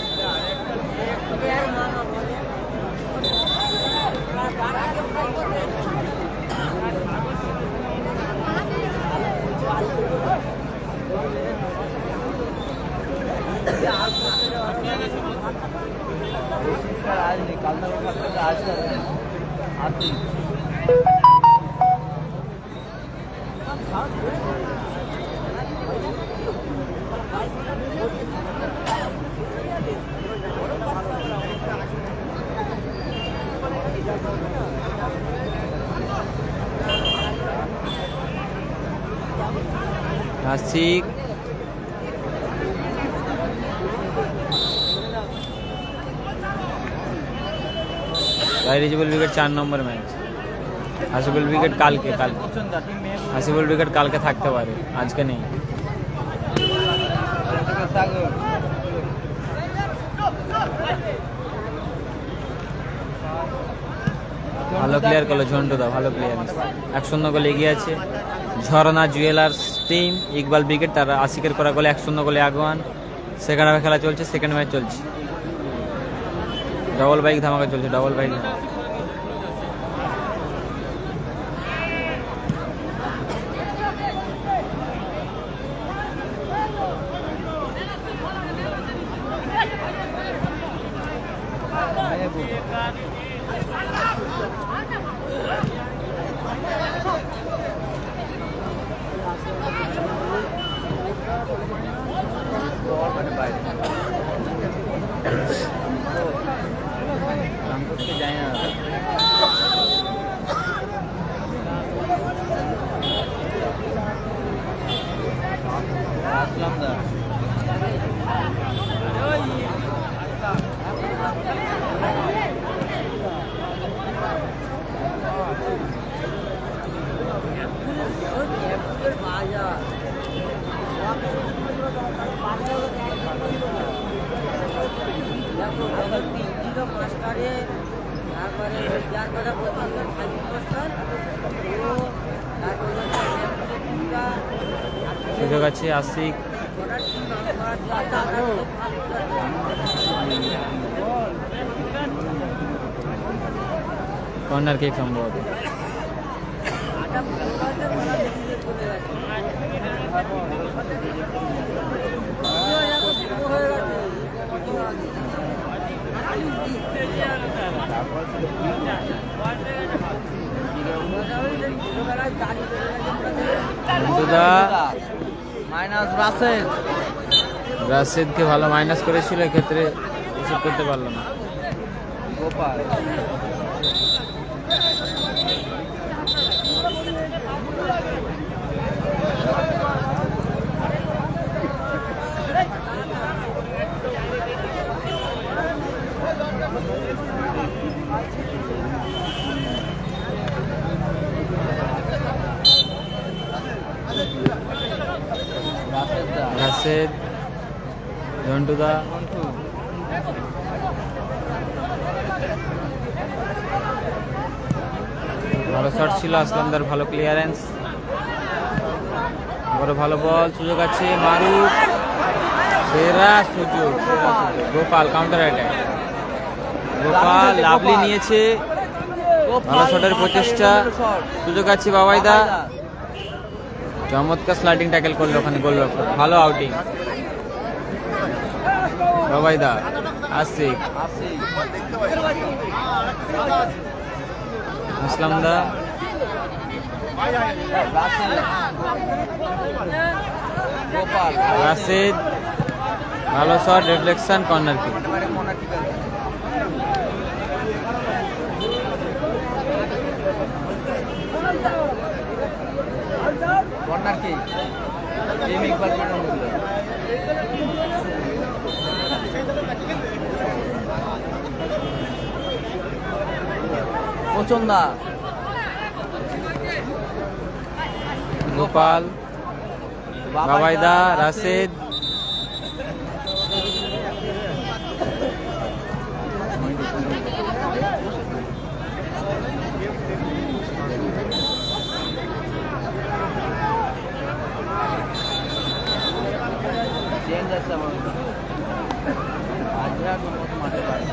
आज नहीं कल तक आज आती नासिक, রিজিবুল ব্রিগেড 4 নম্বর ম্যাচ। হাসিবুল ব্রিগেড কালকে হাসিবুল ব্রিগেড কালকে থাকতে পারে, আজকে নেই। ভালো ক্লিয়ার করলো ঝন্টুদা, ভালো প্লেয়ার, 1-0 গোলে এগিয়ে আছে ঝরনা জুয়েলার্স টিম। ইকবাল ব্রিগেড তারা আশিকের করা গোলে 1-0 গোলে আগুয়ান। সেকেন্ড হাফে খেলা চলছে, সেকেন্ড ম্যাচ চলছে, ডবল বাইক ধামাকা চলছে, ডবল বাইক। যায় না সুযোগ আছে আশিক, কর্নার কিক সম্ভবত। মাইনাস রাসেল, রাশেদকে ভালো মাইনাস করেছিল, এক্ষেত্রে রিসিভ করতে পারলো না। গোপাল রাশেদ, ঝন্টুদা, ভালো শট ছিল আসলামদার, ভালো ক্লিয়ারেন্স, বড় ভালো বল, সুযোগ আছে মারুফ, সেরা সুযোগ, Gopal counter attack, Gopal lovely নিয়েছে, ভালো শটের প্রচেষ্টা, সুযোগ আছে বাবাইদা, চমৎকার স্লাইডিং ট্যাকেল করলো ওখানে গোলরক্ষক, ভালো আউটিং বাবাইদা, আশিক, আসলামদা, গোপাল রাশেদ, ভালো shot, reflection, corner kick. Corner kick team Iqbal পছন্দা, গোপাল, বাবাইদা, রাশেদ, চেঞ্জ আছে আমার আজরা মতো মাঠে পারে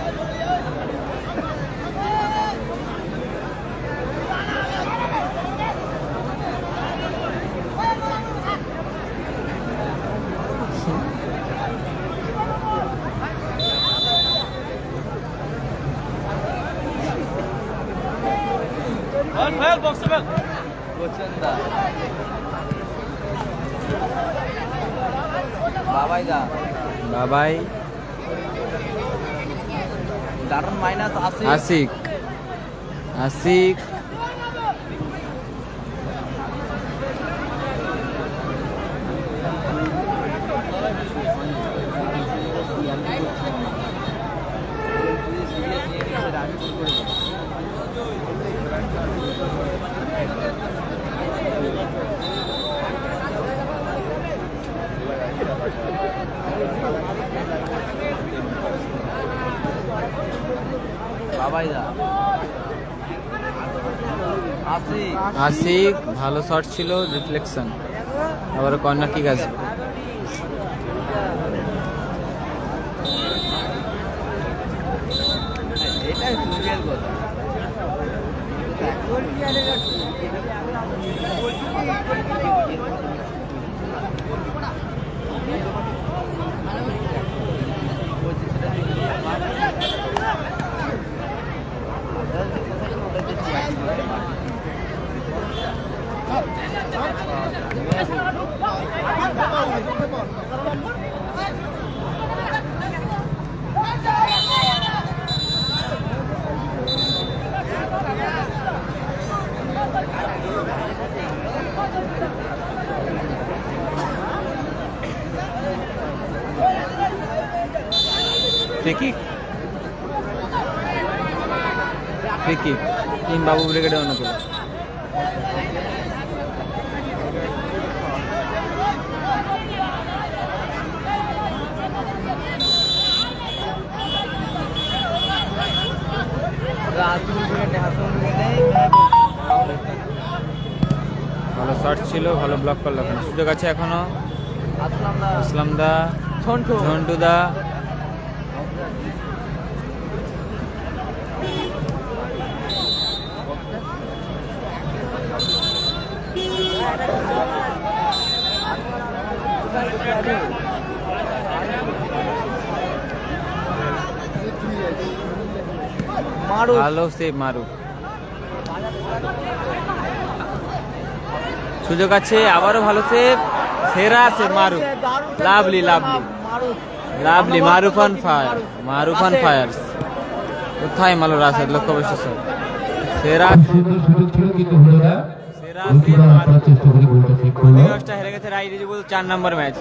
পছন্দা, বাবাইদা, বাবাই, দারুন মাইনাস আছে আশিক, আশিক, বাবাইদা, আশিক, ভালো শট ছিল, রিফ্লেকশন, আবার কর্নার কিক আসবে। এটাই ক্রুশিয়াল কথা free kick, free kick, team বাবু ব্রিগেডে অনুকূল। ভালো শট ছিল, ভালো ব্লক করলো ওখানে। সুযোগ আছে এখনো। আসলাম দা, ঝন্টু দা, ভালো সেভ মারুফ। সুযোগ আছে, আবারও ভালো সেভ, সেরা save Maruf. Lovely lovely lovely, Maruf on fire, Maruf on fires. কোথায় মারলো রাশেদ, লক্ষ্যভ্রষ্ট শট। সেরা সুযোগ ছিল কিন্তু হলো না। সেরা গোলকিপার সেভ আপনার চেষ্টা করে গোলটা ঠিক করলো। ম্যাচটা হেরে গেছে রাইট ইজিবল 4 নম্বর ম্যাচ।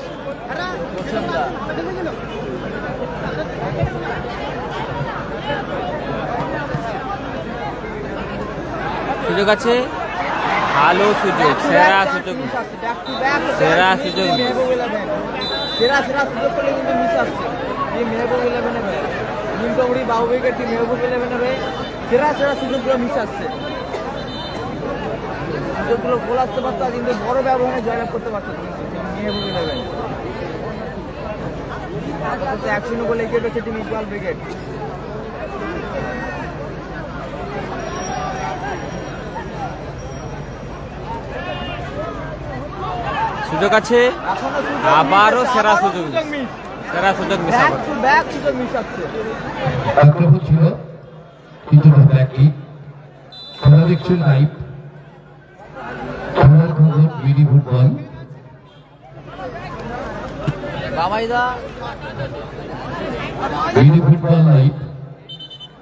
সুযোগ আছে, ভালো সুযোগ, সেরা সুযোগ, সেরা সুযোগ। সেরা সুযোগ করলে কিন্তু মিস আসছে। এই মেহবুব 11 ভাই, নিমতমড়ি বাবু উইকেট টিম মেহবুব 11 ভাই, সেরা সুযোগগুলো মিস আসছে। সুযোগগুলো গোল আসতে পারতো, কিন্তু বড় ব্যবধানে জয়লাভ করতে পারতো মেহবুব 11। অ্যাকশনও গোল এগিয়ে রয়েছে টিম ইকবাল ব্রিগেড। সুযোগ আছে, আবারও সেরা সুযোগ, সেরা সুযোগ মিস হবে। সুযোগ মিস আসছে। আগ্রহ ছিল কিন্তু ব্যাকটি খেলা দেখছেন লাইভ, খেলার খবর বিডি ফুটবল। বাবাইদা বিডি ফুটবল লাইভ,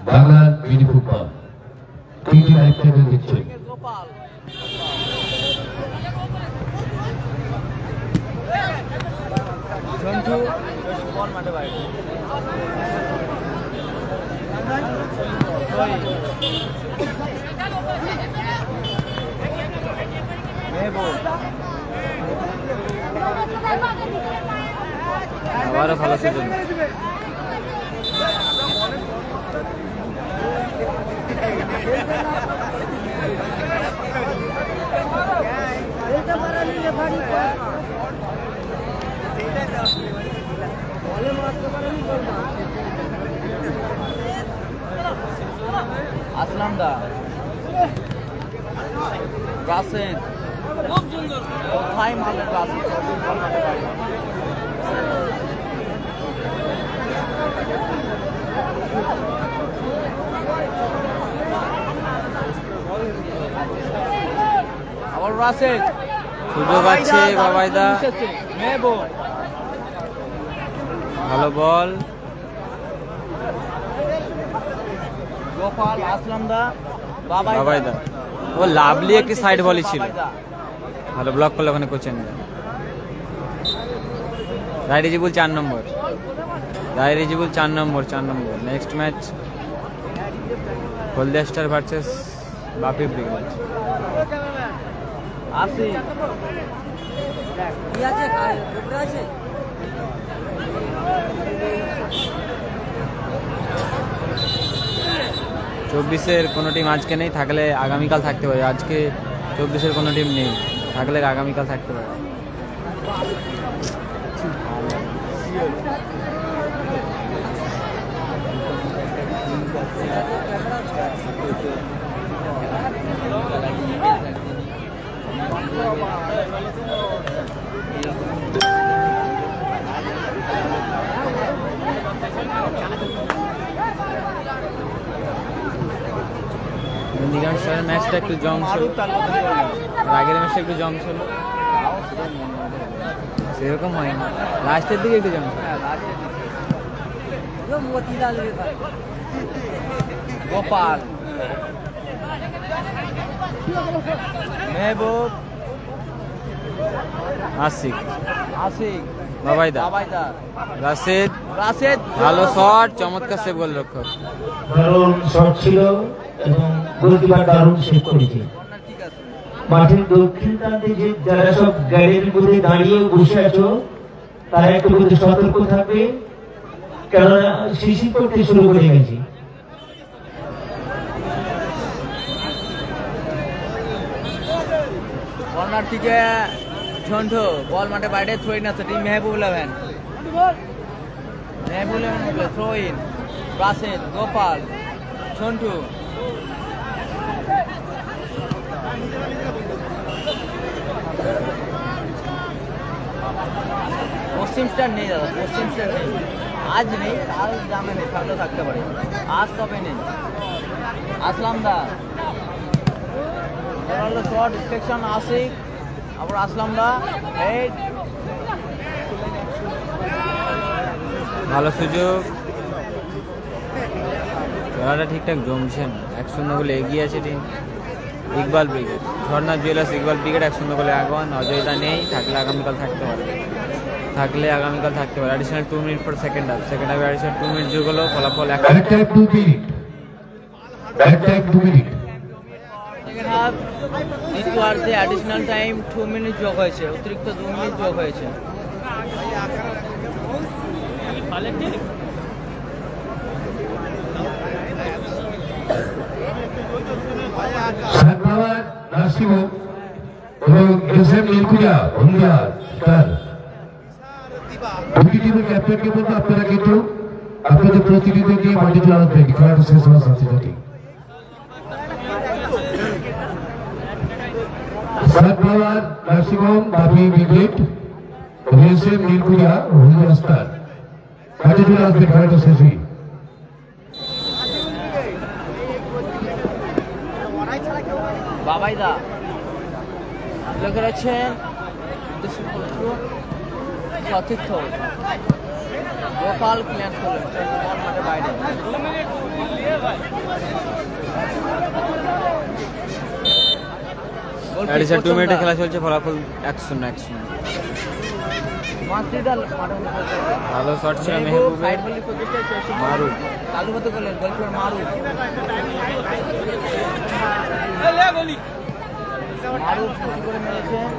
বাংলার বিডি ফুটবল 3টি লাইভ চ্যানেল দিচ্ছে। গোপাল ঝন্টু বল মাঠে বাইরে। আবারও ভালো সুযোগ। আসলাম দা, রাশেদ, খুব সুন্দর কোথায় মারলেন রাশেদ। আবার রাশেদ, সুযোগ আছে বাবাইদা, মেহবুব ভালো বল। গোপাল, আসলাম দা, বাবাইদা, ও লাভলি একটি সাইড বলই ছিল, ভালো ব্লক করলো ওখানে কোচেন। রাইট ইজিবল 4 নম্বর, রাইট ইজিবল 4 নম্বর, 4 নম্বর। নেক্সট ম্যাচ হলদিয়া স্টার ভার্সেস বাপি ব্রিগেড। আসি কি আছে, কুকুর আছে। 24-এর কোনো টিম আজকে নেই, থাকলে আগামীকাল থাকতে পারে। আজকে 24-এর কোনো টিম নেই, থাকলে আগামীকাল থাকতে পারে। ম্যাচটা একটু জম ছিল, আগের ম্যাচটা একটু জম ছিল, সেরকম হয়নি। লাস্টের দিকে একটু জম ছিল। मोतीलाल के पास গোপাল, মেহবুব, আশিক, আশিক, বাবাইদা, বাবাইদা, রাশেদ, রাশেদ, ভালো শট, চমৎকার সেভ গোলরক্ষক। দারুণ শট ছিল এবং গোলকিপার দারুণ সেভ করেছে। ঠিক আছে। মাঠের দক্ষিণ প্রান্তে যে যারা সব গ্যালারির মধ্যে দাঁড়িয়ে বসে আছো তারা একটু কিন্তু সতর্ক থাকবে, কেননা শিশির করতে শুরু করে গেছে। কর্নার থেকে ঝন্টু বল মাঠে বাইরে থ্রো ইন আছে team Mehboob eleven throw in Rashed Gopal Jhantu পশ্চিম স্টার নেই দাদা, পশ্চিম স্টার নেই, আজ নেই, কাল জামে নেই, থাকলে থাকতে পারে, আজ তবে নেই। আসলাম দা শর্ট সেকশন আসিক, আবার আসলাম দা হেড, ভালো সুযোগ, খেলাটা ঠিকঠাক জমছে না। 1-0 গোলে এগিয়ে আছে team Iqbal brigade. Jharna jewellers Iqbal brigade 1-0 গোলে আগুন। অজয়দা নেই, থাকলে আগামীকাল থাকতে পারে, অ্যাডিশনাল 2 মিনিট পর সেকেন্ড হাফ অ্যাডিশনাল 2 মিনিট যোগ হলো, ফলাফল back time 2 minute, second half দ্বিতীয়ার্ধে অ্যাডিশনাল টাইম 2 মিনিট যোগ হয়েছে, অতিরিক্ত 2 মিনিট যোগ হয়েছে। সাতবাবার নাসিম এবং এসএম নীলকুড়িয়া বন্ধুরা স্টার দুটি টিমের ক্যাপ্টেনকে বলবো আপনারা কিন্তু আপনাদের প্রতিনিধি নিয়ে মাঠে চলে আসবেন, খেলাটা শেষ হওয়ার সাথে সাথে। সাতবাবার নাসিম বাপি ব্রিগেড এবং এসএম নীলকুড়িয়া বন্ধুরা স্টার মাঠে চলে আসবেন, খেলাটা শেষ হয়ে। বাবাইদা লেগে রয়েছেন সতীর্থ গোপাল ক্লিয়ার করলেন বল মাঠে বাইরে। অ্যাডিশনাল 2 মিনিটে খেলা চলছে, ফলাফল 1-0। ভালো শট ছিল মেহবুবের, মারুফ কালুবত করলেন গোলকিপার মারুফ ক্ষতি করে মেরেছেন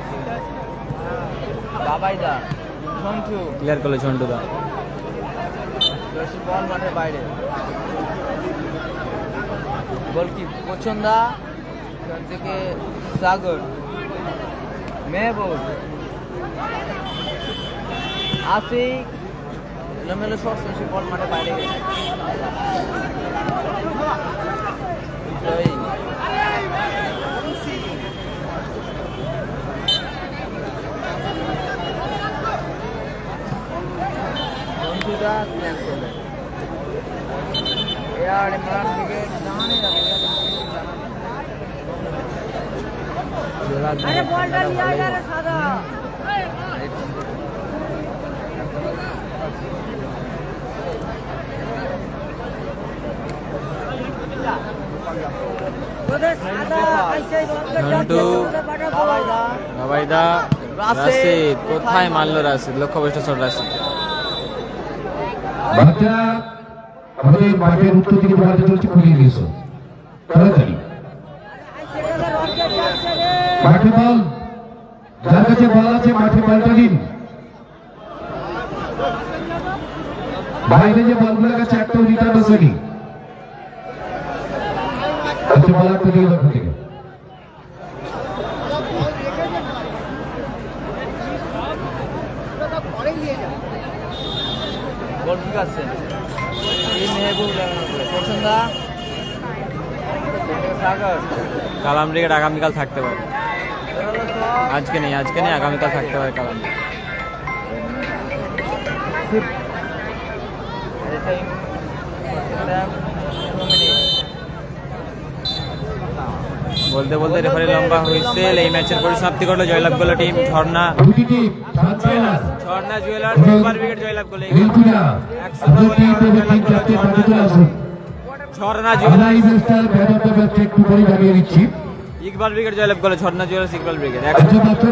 বাবাইদা। ঝন্টু ক্লিয়ার করলো ঝন্টুদা, বল মাঠের বাইরে, গোলকিপ পছন্দা থেকে সাগর মেহবুব আফিক এলোমেলো শট শেষে বল মাঠে বাইরে গেছে। বন্ধুরা ক্লিয়ার করলেন এয়ার ইমরান ব্রিগেড জানে अरे बॉल डाल लिया यार सादा उधर सादा ऐसे ঝন্টু বাবাইদা রাশিদ কোথায় মারলো রাশিদ, লক্ষ্যভ্রষ্ট শট রাশিদ। বাচ্চা আমাদের মাঠের উত্তর দিকে বলতে চলছে, খুলিয়ে দিয়েছো তাড়াতাড়ি মাঠে বল, যার কাছে বল আছে মাঠে বলটা দিন। বাইরে যে বলগুলো কাছে একটাও রিটার্ন আসেনি, কাছে বল একটা দিয়ে লক্ষ্য থেকে গোল ঠিক আছে মেহবুব পছন্দা সাগর কালাম ব্রিগেড আগামীকাল থাকতে পারে, আজকে নেই, আগামীকাল থাকতে পারে কালাম। বলতে বলতে রেফারি লম্বা হুইসেল, এই ম্যাচের পরিসমাপ্তি করলো, জয়লাভ করলো টিম ঝর্ণা জুয়েলার্স ইকবাল ব্রিগেড জয়লাভ করলো, ঝর্ণা জুয়েলার্স ইকবাল ব্রিগেড জয়লাভ করলো, ঝর্ণা জুয়েলার্স ইকবাল ব্রিগেড।